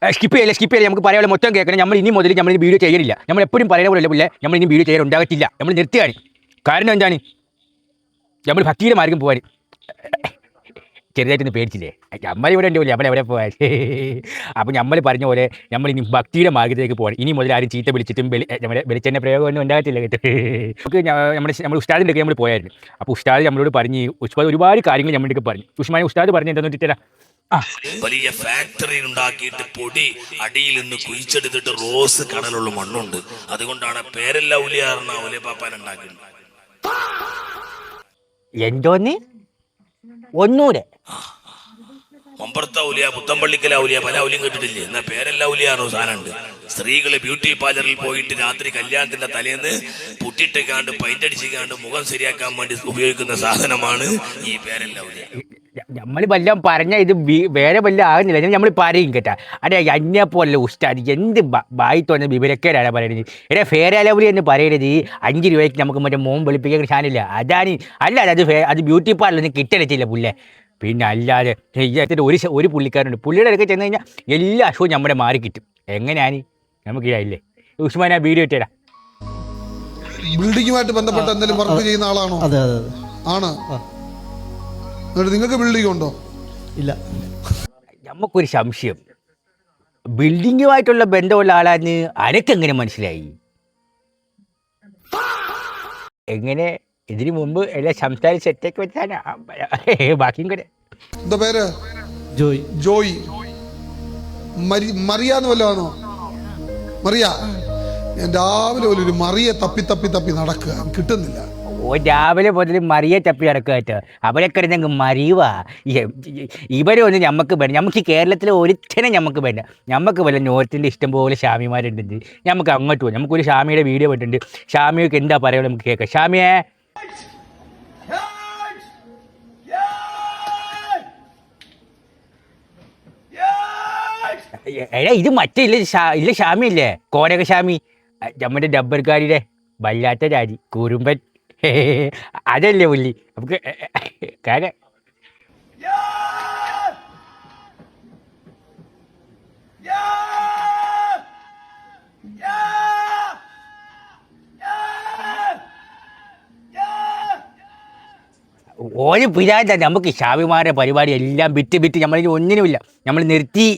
Skip ചെയ്യില്ല നമുക്ക് പറയാനുള്ള മൊത്തം കേൾക്കണം. നമ്മൾ ഇനി മുതൽ നമ്മൾ വീഡിയോ ചെയ്യലില്ല. നമ്മൾ എപ്പോഴും പറയുന്ന പോലെ പുള്ളേ നമ്മൾ ഇനി വീഡിയോ ചെയ്യാൻ ഉണ്ടാകത്തില്ല. നമ്മൾ നിർത്തുകയാണ്. കാരണം എന്താണ്? നമ്മൾ ഭക്തിയുടെ മാർഗം പോകാൻ ചെറുതായിട്ടൊന്ന് പേടിച്ചില്ലേ? നമ്മൾ ഇവിടെ ഉണ്ട് പോലെ നമ്മൾ എവിടെ പോകാൻ. അപ്പോൾ നമ്മൾ പറഞ്ഞ പോലെ നമ്മൾ ഇനി ഭക്തിയുടെ മാർഗത്തിലേക്ക് പോകാൻ. ഇനി മുതൽ ആരും ചീത്ത വിളിച്ചിട്ടും നമ്മുടെ വെളിച്ചെണ്ണ പ്രയോഗമൊന്നും ഉണ്ടാകത്തില്ല കേട്ടോ. നമുക്ക് നമ്മൾ ഉസ്താദിൻ്റെ ഒക്കെ നമ്മൾ പോയായിരുന്നു. അപ്പോൾ ഉസ്താദ് നമ്മളോട് പറഞ്ഞ് ഉസ്താദ് ഒരുപാട് കാര്യങ്ങൾ നമ്മൾക്ക് പറഞ്ഞു. ഉസ്താദ് പറഞ്ഞു എന്താണെന്ന് വെച്ചിട്ടാ വലിയ ഫാക്ടറി ഉണ്ടാക്കിയിട്ട് പൊടി അടിയിൽ നിന്ന് കുഴിച്ചെടുത്തിട്ട് റോസ് കടലുള്ള മണ്ണുണ്ട്. അതുകൊണ്ടാണ് പേരല്ല ഔലിയാർന്ന ഔലിയപ്പാപ്പാൻ ഉണ്ടാക്കിയത്. എന്തോന്ന് ഒന്നൂരെ മമ്പർത്ത ഔലിയ, പുത്തമ്പള്ളിക്കല ഔലിയ, പല ഔലിയും കേട്ടിട്ടില്ലേ? എന്നാ പേരല്ല ഔലിയാണോ സാധനമുണ്ട്. സ്ത്രീകള് ബ്യൂട്ടി പാർലറിൽ പോയിട്ട് രാത്രി കല്യാണത്തിന്റെ തലേന്ന് പുട്ടിട്ടേക്കാണ്ട് പൈൻ്റടിച്ചിക്കാണ്ട് മുഖം ശരിയാക്കാൻ വേണ്ടി ഉപയോഗിക്കുന്ന സാധനമാണ് ഈ പേരല്ല ഔലിയ. നമ്മൾ വല്ലതും പറഞ്ഞ ഇത് വേറെ വല്ല ആകുന്നില്ല. നമ്മൾ പറയും കേട്ടാ. അതെ എന്നെ പോലെ ഉസ്താദ് എന്ത് ബായി തോന്നുന്ന വിവരക്കേടാണ് പറയുന്നത്. എടാ ഫേരാലവലി എന്ന് പറയുന്നത് 5 രൂപയ്ക്ക് നമുക്ക് മറ്റേ മോൻ വെളുപ്പിക്കുന്ന സാധനമില്ല. അതാണ് അല്ലാതെ അത് ബ്യൂട്ടി പാർലറിൽ കിട്ടലറ്റില്ല പുള്ളേ. പിന്നെ അല്ലാതെ ഇതിൻ്റെ ഒരു പുള്ളിക്കാരുണ്ട്. പുള്ളിയുടെ അടുക്കെ ചെന്ന് കഴിഞ്ഞാൽ എല്ലാ അസുഖവും നമ്മുടെ മാറി കിട്ടും. എങ്ങനെയാണ് നമുക്ക് ഇല്ലേ ഉസ്മാൻ? ആ വീഡിയോ ഇട്ടേടാ. ബിൽഡിങ്ങുമായിട്ട് ബന്ധപ്പെട്ട എന്തെങ്കിലും വർക്ക് ചെയ്യുന്ന ആളാണോ? അതെ അതെ ആണ്. നിങ്ങൾക്ക് ബിൽഡിംഗ് ഉണ്ടോ? ഇല്ല. നമുക്കൊരു സംശയം, ബിൽഡിങ്ങുമായിട്ടുള്ള ബന്ധമുള്ള ആളാന്ന് അനക്കെങ്ങനെ മനസ്സിലായി? എങ്ങനെ? ഇതിനു മുമ്പ് എല്ലാം സംസാരിച്ച് സെറ്റൊക്കെ വെച്ചാണ് ബാക്കിയും കൂടെ. എന്താ പേര്? ജോയ്. ജോയ്. മറിയാന്ന് വല്ലതാണോ? മറിയ. ഞാൻ രാവിലെ പോലെ ഒരു മറിയെ തപ്പി തപ്പി തപ്പി നടക്കുക, കിട്ടുന്നില്ല. രാവിലെ മുതൽ മറിയെ തപ്പി നടക്കുക കേട്ടോ. അവരെ കിടന്നെങ്കിൽ മറിയുക. ഇവരെ ഒന്നും നമുക്ക് വേണ്ട. നമുക്ക് കേരളത്തിലെ ഒരുത്തനെ നമുക്ക് വേണ്ട. നമുക്ക് വല്ല നോർത്തിൻ്റെ ഇഷ്ടംപോലെ ഷാമിമാരുണ്ട്. നമുക്ക് അങ്ങോട്ട് പോകാം. നമുക്കൊരു ഷാമിയുടെ വീഡിയോ പോയിട്ടുണ്ട്. ഷാമിയൊക്കെ എന്താ പറയുക നമുക്ക് കേൾക്കാം. ഷാമിയെ എടാ ഇത് മറ്റേ ഇല്ല ഷാമിയല്ലേ? കോരക ഷാമി, നമ്മുടെ ഡബ്ബർക്കാരിയുടെ വല്ലാത്ത രാജി കുറുമ്പൻ. അതല്ലേ പുള്ളി നമുക്ക് കാരണം ഒരു പിരാന്ത. നമുക്ക് ഷാമിമാരുടെ പരിപാടി എല്ലാം വിറ്റ് നമ്മളിനി ഒന്നിനുമില്ല. നമ്മൾ നിർത്തി.